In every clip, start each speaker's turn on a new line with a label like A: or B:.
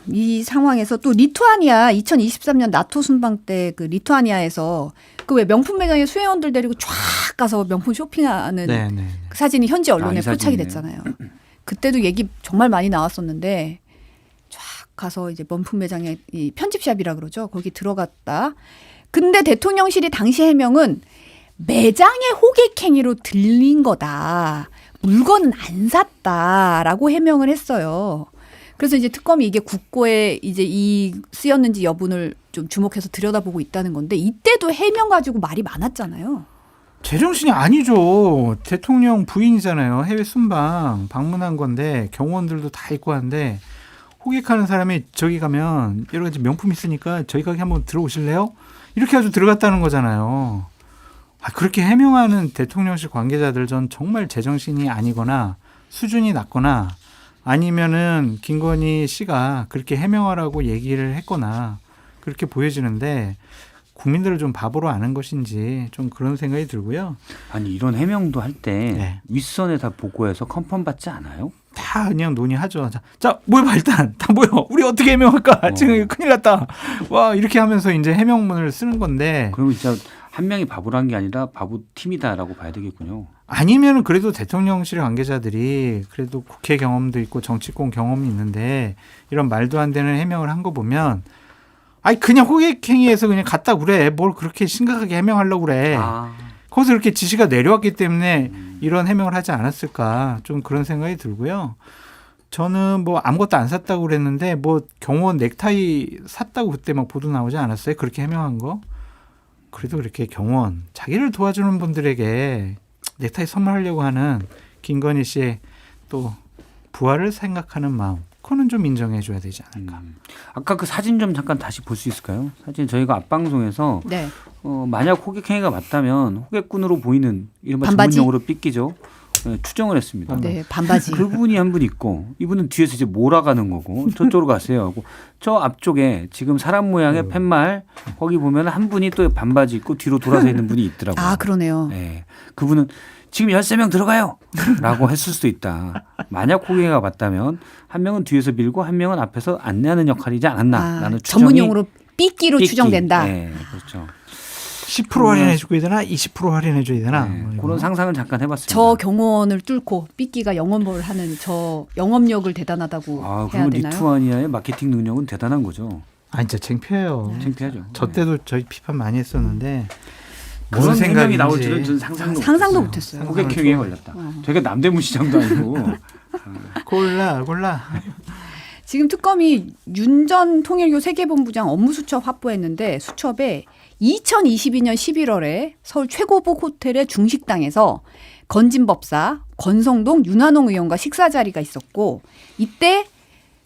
A: 이 상황에서 또 리투아니아 2023년 나토 순방 때 그 리투아니아에서 그 왜 명품 매장에 수혜원들 데리고 쫙 가서 명품 쇼핑하는
B: 네네.
A: 그 사진이 현지 언론에
C: 이
A: 포착이
C: 사진이네.
A: 됐잖아요. 그때도 얘기 정말 많이 나왔었는데 쫙 가서 이제 명품 매장에 이 편집샵이라 그러죠. 거기 들어갔다. 근데 대통령실이 당시 해명은 매장의 호객행위로 들린 거다. 물건은 안 샀다라고 해명을 했어요. 그래서 이제 특검이 이게 국고에 이제 이 쓰였는지 여부를 좀 주목해서 들여다보고 있다는 건데 이때도 해명 가지고 말이 많았잖아요.
B: 제정신이 아니죠. 대통령 부인이잖아요. 해외 순방 방문한 건데 경호원들도 다 있고 한데 호객하는 사람이 저기 가면 여러 가지 명품 있으니까 저희 가게 한번 들어오실래요? 이렇게 아주 들어갔다는 거잖아요. 그렇게 해명하는 대통령실 관계자들 전 정말 제정신이 아니거나 수준이 낮거나 아니면은 김건희 씨가 그렇게 해명하라고 얘기를 했거나 그렇게 보여지는데 국민들을 좀 바보로 아는 것인지 좀 그런 생각이 들고요.
C: 아니 이런 해명도 할 때
B: 네.
C: 윗선에 다 보고해서 컨펌 받지 않아요?
B: 다 그냥 논의하죠. 자, 모여봐 일단. 다 모여. 우리 어떻게 해명할까? 지금 큰일 났다. 와 이렇게 하면서 이제 해명문을 쓰는 건데
C: 그러면 진짜 한 명이 바보란 게 아니라 바보 팀이다라고 봐야 되겠군요.
B: 아니면은 그래도 대통령실 관계자들이 그래도 국회 경험도 있고 정치권 경험이 있는데 이런 말도 안 되는 해명을 한 거 보면 그냥 호객행위에서 그냥 갔다 그래. 뭘 그렇게 심각하게 해명하려고 그래. 거기서 이렇게 지시가 내려왔기 때문에 이런 해명을 하지 않았을까 좀 그런 생각이 들고요. 저는 뭐 아무것도 안 샀다고 그랬는데 뭐 경호원 넥타이 샀다고 그때 막 보도 나오지 않았어요? 그렇게 해명한 거. 그래도 그렇게 경호원 자기를 도와주는 분들에게 넥타이 선물하려고 하는 김건희 씨의 또 부하를 생각하는 마음 그거는 좀 인정해 줘야 되지 않을까.
C: 아까 그 사진 좀 잠깐 다시 볼 수 있을까요? 사진 저희가 앞방송에서
A: 네.
C: 만약 호객행위가 맞다면 호객꾼으로 보이는 이른바
A: 반바지?
C: 전문용어로 삐끼죠. 네, 추정을 했습니다.
A: 네, 반바지.
C: 그분이 한 분 있고 이분은 뒤에서 이제 몰아가는 거고 저쪽으로 가세요 하고 저 앞쪽에 지금 사람 모양의 팻말 거기 보면 한 분이 또 반바지 입고 뒤로 돌아서 있는 분이 있더라고요.
A: 아, 그러네요.
C: 네. 그분은 지금 13명 들어가요 라고 했을 수도 있다. 만약 호객행위가 맞다면 한 명은 뒤에서 밀고 한 명은 앞에서 안내하는 역할이지 않았나라는 추정이
A: 전문용어로 삐끼로
C: 삐끼.
A: 추정된다.
C: 네, 그렇죠.
B: 10% 할인해 줘야 되나? 20% 할인해 줘야 되나?
C: 네,
B: 뭐 이거.
C: 그런 상상을 잠깐 해봤습니다.
A: 저 경호원을 뚫고 삐끼가 영업을 하는 저 영업력을 대단하다고 해야
C: 그러면
A: 되나요?
C: 리투아니아의 마케팅 능력은 대단한 거죠.
B: 진짜 창피해요.
C: 창피하죠.
B: 저 때도 저희 비판 많이 했었는데
C: 그런
B: 무슨
C: 생각이 나올
B: 생각인지.
C: 줄은 저는 상상도
A: 상상도
C: 못했어요.
A: 못했어요.
C: 호객행위에 걸렸다. 저희가 남대문 시장도 아니고.
B: 골라.
A: 지금 특검이 윤 전 통일교 세계본부장 업무수첩 확보했는데 수첩에 2022년 11월에 서울 최고봉 호텔의 중식당에서 건진법사 권성동 윤한홍 의원과 식사 자리가 있었고 이때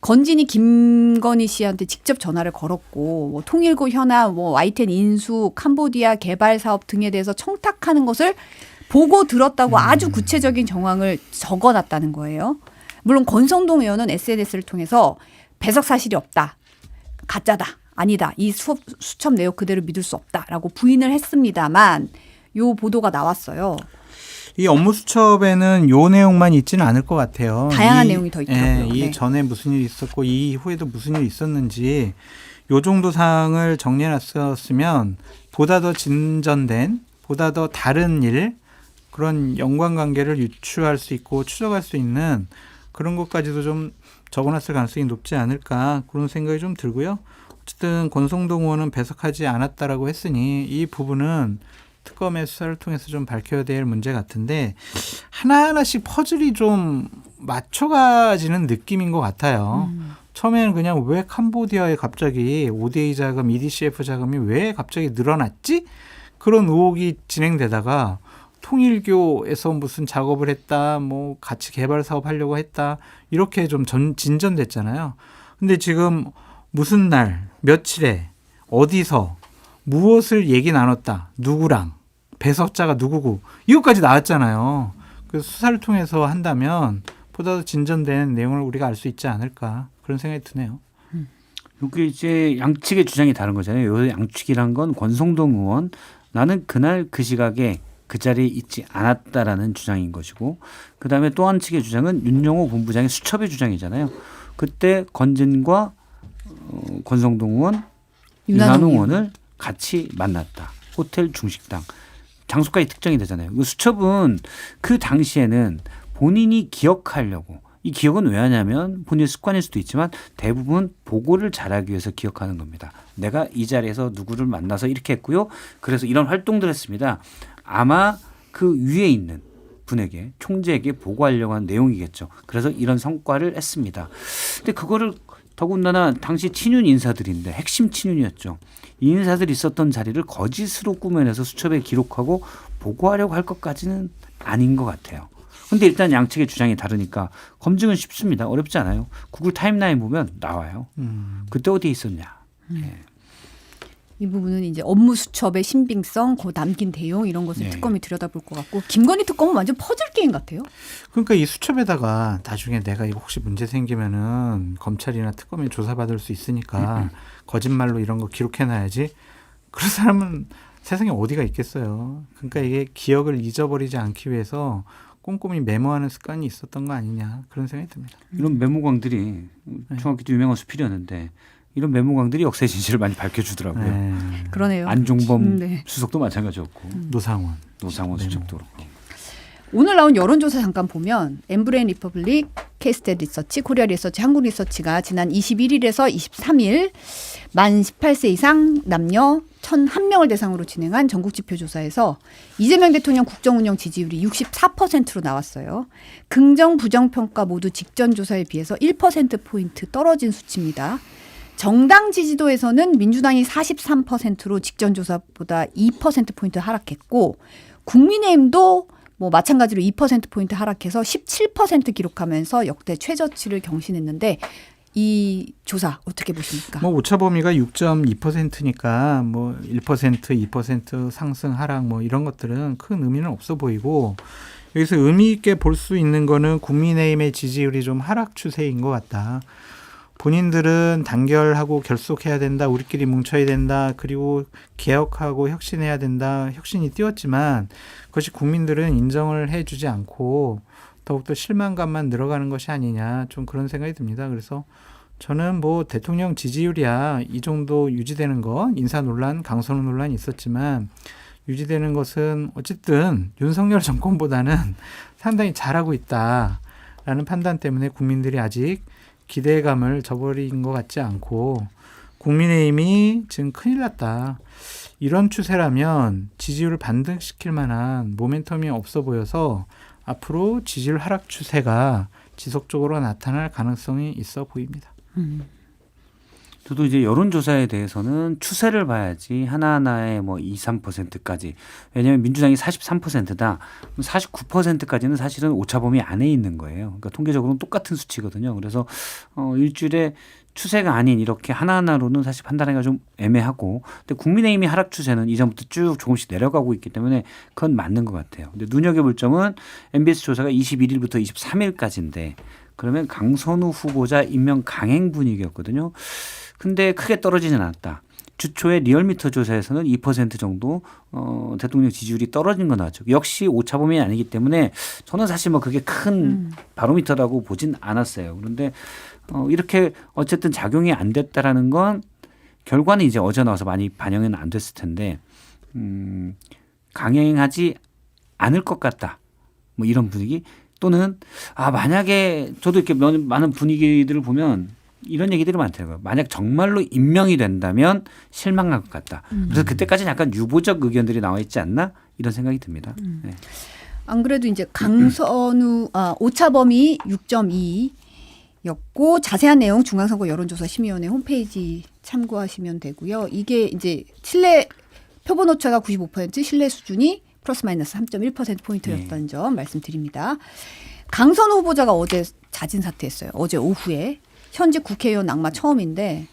A: 건진이 김건희 씨한테 직접 전화를 걸었고 뭐 통일고 현안, 뭐 YTN 인수, 캄보디아 개발 사업 등에 대해서 청탁하는 것을 보고 들었다고 아주 구체적인 정황을 적어놨다는 거예요. 물론 권성동 의원은 SNS를 통해서 배석 사실이 없다. 가짜다. 아니다. 이 수첩 내용 그대로 믿을 수 없다라고 부인을 했습니다만 요 보도가 나왔어요.
B: 이 업무 수첩에는 요 내용만 있지는 않을 것 같아요.
A: 다양한 내용이 더 있더라고요.
B: 이
A: 네.
B: 전에 무슨 일이 있었고 이후에도 무슨 일이 있었는지 요 정도 사항을 정리해놨었으면 보다 더 진전된 보다 더 다른 일 그런 연관관계를 유추할 수 있고 추적할 수 있는 그런 것까지도 좀 적어놨을 가능성이 높지 않을까 그런 생각이 좀 들고요. 어쨌든 권성동 의원은 배석하지 않았다라고 했으니 이 부분은 특검의 수사를 통해서 좀 밝혀야 될 문제 같은데 하나하나씩 퍼즐이 좀 맞춰가지는 느낌인 것 같아요. 처음에는 그냥 왜 캄보디아에 갑자기 ODA 자금, EDCF 자금이 왜 갑자기 늘어났지? 그런 의혹이 진행되다가 통일교에서 무슨 작업을 했다, 뭐 같이 개발 사업 하려고 했다 이렇게 좀 진전됐잖아요. 근데 지금 무슨 날, 며칠에, 어디서, 무엇을 얘기 나눴다, 누구랑, 배석자가 누구고 이것까지 나왔잖아요. 그래서 수사를 통해서 한다면 보다 더 진전된 내용을 우리가 알 수 있지 않을까 그런 생각이 드네요.
C: 여기 이제 양측의 주장이 다른 거잖아요. 요 양측이란 건 권성동 의원 나는 그날 그 시각에 그 자리에 있지 않았다라는 주장인 것이고 그다음에 또 한 측의 주장은 윤영호 본부장의 수첩의 주장이잖아요. 그때 건진과 권성동 의원, 윤한홍 의원을 같이 만났다. 호텔 중식당. 장소까지 특정이 되잖아요. 수첩은 그 당시에는 본인이 기억하려고 이 기억은 왜 하냐면 본인의 습관일 수도 있지만 대부분 보고를 잘하기 위해서 기억하는 겁니다. 내가 이 자리에서 누구를 만나서 이렇게 했고요. 그래서 이런 활동들을 했습니다. 아마 그 위에 있는 분에게 총재에게 보고하려고 한 내용이겠죠. 그래서 이런 성과를 했습니다. 근데 그거를 더군다나 당시 친윤 인사들인데 핵심 친윤이었죠. 이 인사들이 있었던 자리를 거짓으로 꾸며내서 수첩에 기록하고 보고하려고 할 것까지는 아닌 것 같아요. 근데 일단 양측의 주장이 다르니까 검증은 쉽습니다. 어렵지 않아요. 구글 타임라인 보면 나와요. 그때 어디에 있었냐. 네.
A: 이 부분은 이제 업무 수첩의 신빙성, 그 남긴 내용 이런 것을
C: 네.
A: 특검이 들여다볼 것 같고 김건희 특검은 완전 퍼즐 게임 같아요.
B: 그러니까 이 수첩에다가 나중에 내가 이거 혹시 문제 생기면은 검찰이나 특검에 조사받을 수 있으니까 거짓말로 이런 거 기록해놔야지. 그런 사람은 세상에 어디가 있겠어요. 그러니까 이게 기억을 잊어버리지 않기 위해서 꼼꼼히 메모하는 습관이 있었던 거 아니냐 그런 생각이 듭니다.
C: 이런 메모광들이 중학교 때 유명한 수필이었는데 이런 메모광들이 역사의 진실을 많이 밝혀주더라고요.
B: 네.
A: 그러네요.
C: 안종범
A: 네.
C: 수석도 마찬가지였고
B: 노상원
C: 수석도 그렇고.
A: 오늘 나온 여론조사 잠깐 보면 엠브레인 리퍼블릭, K스탯 리서치, 코리아 리서치, 한국 리서치가 지난 21일에서 23일 만 18세 이상 남녀 1,001명을 대상으로 진행한 전국지표 조사에서 이재명 대통령 국정운영 지지율이 64%로 나왔어요. 긍정, 부정 평가 모두 직전 조사에 비해서 1%포인트 떨어진 수치입니다. 정당 지지도에서는 민주당이 43%로 직전 조사보다 2%포인트 하락했고 국민의힘도 뭐 마찬가지로 2%포인트 하락해서 17% 기록하면서 역대 최저치를 경신했는데 이 조사 어떻게 보십니까?
B: 뭐 오차 범위가 6.2%니까 뭐 1%, 2% 상승 하락 뭐 이런 것들은 큰 의미는 없어 보이고 여기서 의미 있게 볼 수 있는 거는 국민의힘의 지지율이 좀 하락 추세인 것 같다. 본인들은 단결하고 결속해야 된다. 우리끼리 뭉쳐야 된다. 그리고 개혁하고 혁신해야 된다. 혁신이 띄웠지만 그것이 국민들은 인정을 해주지 않고 더욱더 실망감만 늘어가는 것이 아니냐. 좀 그런 생각이 듭니다. 그래서 저는 뭐 대통령 지지율이야 이 정도 유지되는 거 인사 논란, 강선우 논란이 있었지만 유지되는 것은 어쨌든 윤석열 정권보다는 상당히 잘하고 있다라는 판단 때문에 국민들이 아직 기대감을 저버린 것 같지 않고 국민의힘이 지금 큰일 났다. 이런 추세라면 지지율을 반등시킬 만한 모멘텀이 없어 보여서 앞으로 지지율 하락 추세가 지속적으로 나타날 가능성이 있어 보입니다.
C: 저도 이제 여론조사에 대해서는 추세를 봐야지 하나하나의 뭐 2, 3%까지. 왜냐하면 민주당이 43%다. 49%까지는 사실은 오차 범위 안에 있는 거예요. 그러니까 통계적으로는 똑같은 수치거든요. 그래서 일주일에 추세가 아닌 이렇게 하나하나로는 사실 판단하기가 좀 애매하고. 근데 국민의힘이 하락 추세는 이전부터 쭉 조금씩 내려가고 있기 때문에 그건 맞는 것 같아요. 근데 눈여겨볼 점은 MBS 조사가 21일부터 23일까지인데 그러면 강선우 후보자 임명 강행 분위기였거든요. 근데 크게 떨어지진 않았다. 주초에 리얼미터 조사에서는 2% 정도 대통령 지지율이 떨어진 건 나왔죠. 역시 오차 범위 아니기 때문에 저는 사실 뭐 그게 큰 바로미터라고 보진 않았어요. 그런데 이렇게 어쨌든 작용이 안 됐다라는 건 결과는 이제 어제 나와서 많이 반영은 안 됐을 텐데 강행하지 않을 것 같다. 뭐 이런 분위기 또는 만약에 저도 이렇게 많은 분위기들을 보면 이런 얘기들이 많더라고요. 만약 정말로 임명이 된다면 실망할 것 같다. 그래서 그때까지는 약간 유보적 의견들이 나와 있지 않나 이런 생각이 듭니다. 네.
A: 안 그래도 이제 강선우 오차 범위 6.2였고 자세한 내용 중앙선거 여론조사 심의위원회 홈페이지 참고하시면 되고요. 이게 이제 신뢰 표본 오차가 95% 신뢰 수준이 플러스 마이너스 3.1% 포인트였다는 점 말씀드립니다. 강선우 후보자가 어제 자진 사퇴했어요. 어제 오후에. 현직 국회의원 낙마 처음인데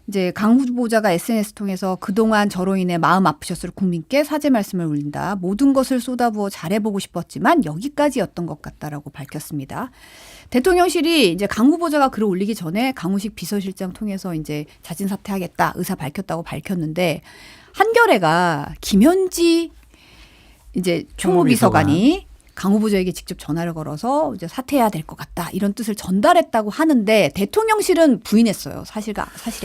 A: 이제 강 후보자가 SNS 통해서 그동안 저로 인해 마음 아프셨을 국민께 사죄 말씀을 올린다. 모든 것을 쏟아부어 잘해보고 싶었지만 여기까지였던 것 같다라고 밝혔습니다. 대통령실이 이제 강 후보자가 글을 올리기 전에 강우식 비서실장 통해서 이제 자진 사퇴하겠다 의사 밝혔다고 밝혔는데 한겨레가 김현지 이제 총무비서관이 강 후보자에게 직접 전화를 걸어서 이제 사퇴해야 될 것 같다 이런 뜻을 전달했다고 하는데 대통령실은 부인했어요. 사실이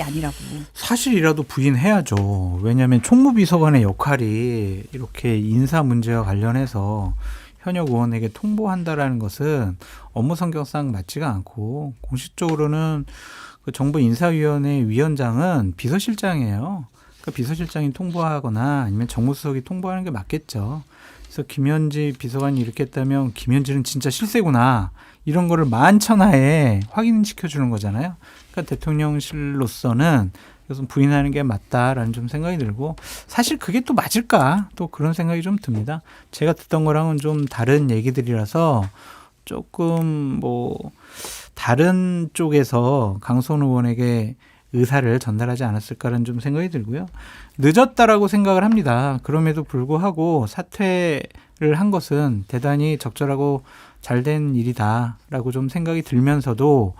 A: 아니라고.
B: 사실이라도 부인해야죠. 왜냐하면 총무비서관의 역할이 이렇게 인사 문제와 관련해서 현역 의원에게 통보한다라는 것은 업무 성격상 맞지가 않고 공식적으로는 그 정부 인사위원회 위원장은 비서실장이에요. 그러니까 비서실장이 통보하거나 아니면 정무수석이 통보하는 게 맞겠죠. 그래서 김현지 비서관이 이렇게 했다면 김현지는 진짜 실세구나 이런 거를 만천하에 확인시켜주는 거잖아요. 그러니까 대통령실로서는 이것은 부인하는 게 맞다라는 좀 생각이 들고 사실 그게 또 맞을까 또 그런 생각이 좀 듭니다. 제가 듣던 거랑은 좀 다른 얘기들이라서 조금 뭐 다른 쪽에서 강선 의원에게 의사를 전달하지 않았을까라는 좀 생각이 들고요. 늦었다라고 생각을 합니다. 그럼에도 불구하고 사퇴를 한 것은 대단히 적절하고 잘된 일이다라고 좀 생각이 들면서도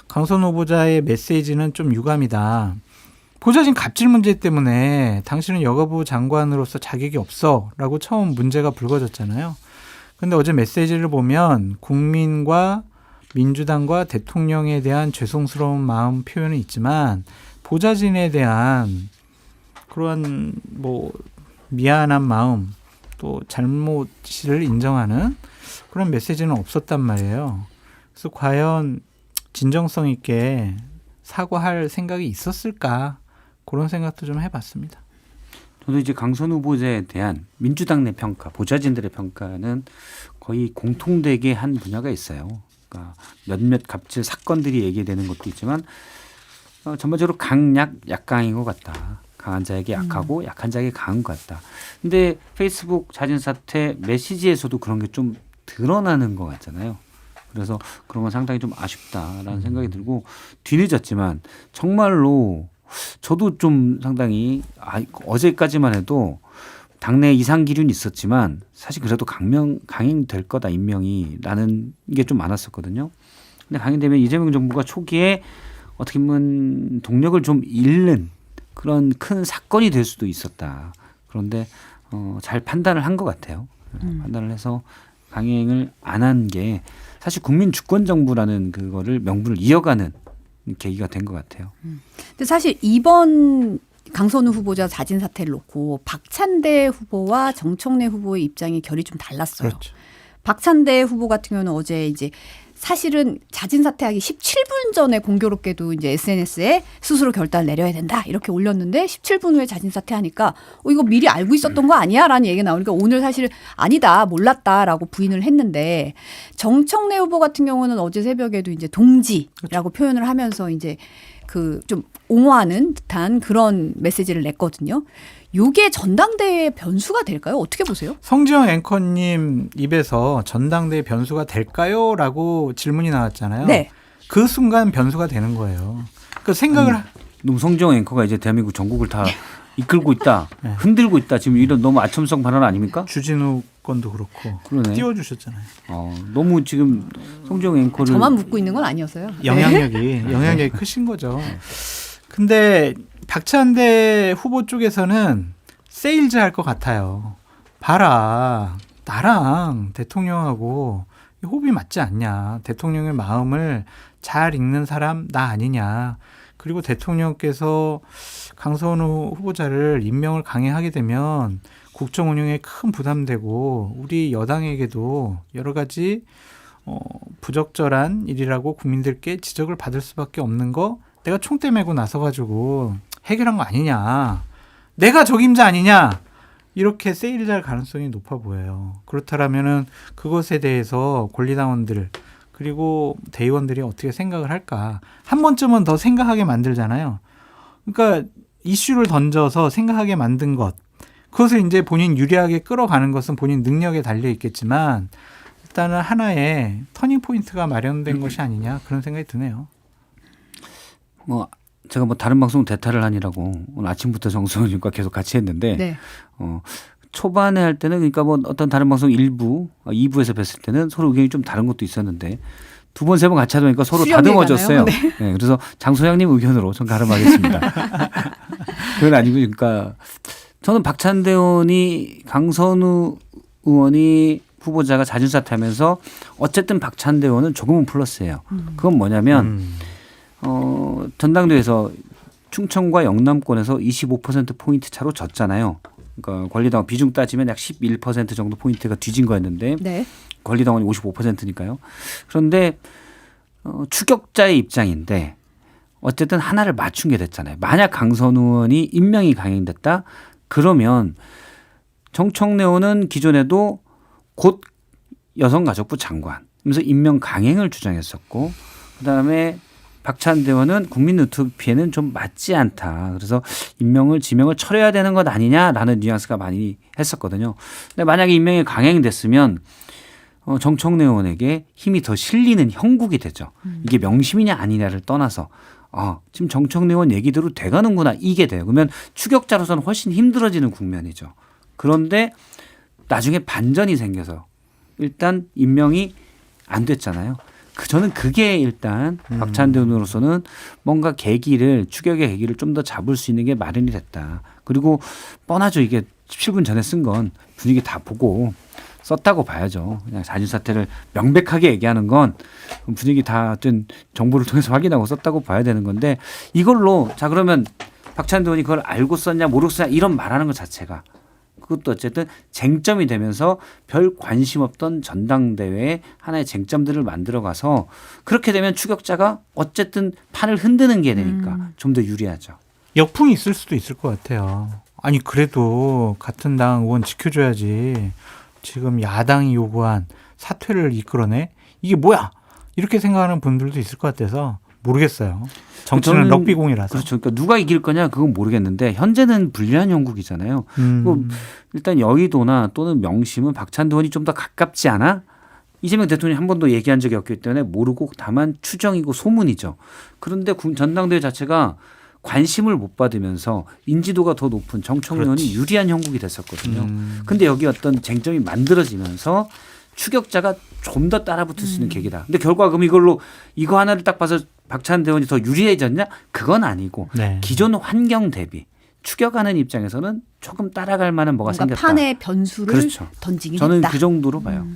B: 강선 후보자의 메시지는 좀 유감이다. 보좌진 갑질 문제 때문에 당신은 여가부 장관으로서 자격이 없어라고 처음 문제가 불거졌잖아요. 근데 어제 메시지를 보면 국민과 민주당과 대통령에 대한 죄송스러운 마음 표현은 있지만 보좌진에 대한 그러한 뭐 미안한 마음 또 잘못을 인정하는 그런 메시지는 없었단 말이에요. 그래서 과연 진정성 있게 사과할 생각이 있었을까 그런 생각도 좀 해봤습니다.
C: 저도 이제 강선 후보자에 대한 민주당 내 평가, 보좌진들의 평가는 거의 공통되게 한 분야가 있어요. 그러니까 몇몇 갑질 사건들이 얘기되는 것도 있지만 전반적으로 강약 약강인 것 같다. 강한 자에게 약하고 약한 자에게 강한 것 같다. 근데 페이스북 자진 사퇴 메시지에서도 그런 게 좀 드러나는 것 같잖아요. 그래서 그런 건 상당히 좀 아쉽다라는 생각이 들고 뒤늦었지만 정말로 저도 좀 상당히 어제까지만 해도 당내 이상 기류는 있었지만 사실 그래도 강행될 거다 임명이 라는 게 좀 많았었거든요. 근데 강행되면 이재명 정부가 초기에 어떻게 보면 동력을 좀 잃는 그런 큰 사건이 될 수도 있었다. 그런데 잘 판단을 한 것 같아요. 판단을 해서 강행을 안 한 게 사실 국민 주권 정부라는 그거를 명분을 이어가는 계기가 된 것 같아요.
A: 근데 사실 이번 강선우 후보자 자진 사퇴를 놓고 박찬대 후보와 정청래 후보의 입장이 결이 좀 달랐어요.
B: 그렇죠.
A: 박찬대 후보 같은 경우는 어제 이제 사실은 자진 사퇴하기 17분 전에 공교롭게도 이제 SNS에 스스로 결단을 내려야 된다 이렇게 올렸는데 17분 후에 자진 사퇴하니까 이거 미리 알고 있었던 거 아니야라는 얘기가 나오니까 오늘 사실 아니다 몰랐다라고 부인을 했는데 정청래 후보 같은 경우는 어제 새벽에도 이제 동지라고 표현을 하면서 이제 그 좀 옹호하는 듯한 그런 메시지를 냈거든요. 요게 전당대회 변수가 될까요? 어떻게 보세요?
B: 성지영 앵커님 입에서 전당대회 변수가 될까요? 라고 질문이 나왔잖아요.
A: 네.
B: 그 순간 변수가 되는 거예요. 그 생각을
C: 너무 성지영 앵커가 이제 대한민국 전국을 다 이끌고 있다.
B: 네.
C: 흔들고 있다. 지금 이런 너무 아첨성 발언 아닙니까?
B: 주진우 건도 그렇고
C: 그러네.
B: 띄워주셨잖아요.
C: 너무 지금 성지영 앵커를
A: 저만 묻고 있는 건 아니었어요.
B: 영향력이 크신 거죠. 근데 박찬대 후보 쪽에서는 세일즈 할 것 같아요. 봐라. 나랑 대통령하고 호흡이 맞지 않냐. 대통령의 마음을 잘 읽는 사람 나 아니냐. 그리고 대통령께서 강선우 후보자를 임명을 강행하게 되면 국정 운영에 큰 부담되고 우리 여당에게도 여러 가지 부적절한 일이라고 국민들께 지적을 받을 수밖에 없는 거 내가 총대 메고 나서가지고 해결한 거 아니냐. 내가 적임자 아니냐. 이렇게 세일할 가능성이 높아 보여요. 그렇다면은 그것에 대해서 권리당원들 그리고 대의원들이 어떻게 생각을 할까. 한 번쯤은 더 생각하게 만들잖아요. 그러니까 이슈를 던져서 생각하게 만든 것. 그것을 이제 본인 유리하게 끌어가는 것은 본인 능력에 달려 있겠지만 일단은 하나의 터닝 포인트가 마련된 것이 아니냐 그런 생각이 드네요.
C: 제가 뭐 다른 방송 대타를 하니라고 오늘 아침부터 정성훈님과 계속 같이 했는데
A: 네.
C: 초반에 할 때는 그러니까 뭐 어떤 다른 방송 1부, 2부에서 뵀을 때는 서로 의견이 좀 다른 것도 있었는데 두 번, 세 번 같이 하다 보니까 서로 다듬어졌어요.
A: 네.
C: 네, 그래서 장 소장님 의견으로 전 가름하겠습니다. 그건 아니고 그러니까 저는 박찬대 의원이 강선우 의원이 후보자가 자진사퇴하면서 어쨌든 박찬대 의원은 조금은 플러스예요. 그건 뭐냐면 전당대회에서 충청과 영남권에서 25%포인트 차로 졌잖아요. 그러니까 권리당원 비중 따지면 약 11% 정도 포인트가 뒤진 거였는데
A: 네.
C: 권리당원이 55%니까요. 그런데 추격자의 입장인데 어쨌든 하나를 맞춘 게 됐잖아요. 만약 강선 의원이 임명이 강행됐다 그러면 정청래 의원은 기존에도 곧 여성가족부 장관 그래서 임명 강행을 주장했었고 그다음에 박찬대 의원은 국민 유튜브에는 좀 맞지 않다. 그래서 임명을 지명을 철회해야 되는 것 아니냐라는 뉘앙스가 많이 했었거든요. 근데 만약에 임명이 강행됐으면 정청래 의원에게 힘이 더 실리는 형국이 되죠. 이게 명심이냐 아니냐를 떠나서 지금 정청래 의원 얘기대로 돼가는구나 이게 돼요. 그러면 추격자로서는 훨씬 힘들어지는 국면이죠. 그런데 나중에 반전이 생겨서 일단 임명이 안 됐잖아요. 저는 그게 일단 박찬대 의원으로서는 뭔가 계기를 추격의 계기를 좀 더 잡을 수 있는 게 마련이 됐다. 그리고 뻔하죠. 이게 17분 전에 쓴 건 분위기 다 보고 썼다고 봐야죠. 그냥 자진사퇴를 명백하게 얘기하는 건 분위기 다 어떤 정보를 통해서 확인하고 썼다고 봐야 되는 건데 이걸로 자 그러면 박찬대 의원이 그걸 알고 썼냐 모르고 썼냐 이런 말하는 것 자체가 그것도 어쨌든 쟁점이 되면서 별 관심 없던 전당대회에 하나의 쟁점들을 만들어가서 그렇게 되면 추격자가 어쨌든 판을 흔드는 게 되니까 좀 더 유리하죠.
B: 역풍이 있을 수도 있을 것 같아요. 아니 그래도 같은 당 의원 지켜줘야지. 지금 야당이 요구한 사퇴를 이끌어내? 이게 뭐야? 이렇게 생각하는 분들도 있을 것 같아서 모르겠어요. 정치는 럭비공이라서.
C: 그렇죠. 그러니까 누가 이길 거냐 그건 모르겠는데 현재는 불리한 형국이잖아요. 일단 여의도나 또는 명심은 박찬대 의원이 좀 더 가깝지 않아? 이재명 대통령이 한 번도 얘기한 적이 없기 때문에 모르고 다만 추정이고 소문이죠. 그런데 전당대회 자체가 관심을 못 받으면서 인지도가 더 높은 정청래 의원이 유리한 형국이 됐었거든요. 근데 여기 어떤 쟁점이 만들어지면서 추격자가 좀 더 따라붙을 수 있는 계기다. 근데 결과 그럼 이걸로 이거 하나를 딱 봐서 박찬대 의원이 더 유리해졌냐? 그건 아니고
B: 네.
C: 기존 환경 대비 추격하는 입장에서는 조금 따라갈 만한 뭐가 생겼다.
A: 판의 변수를
C: 그렇죠.
A: 던지긴
C: 저는
A: 했다.
C: 그 정도로 봐요.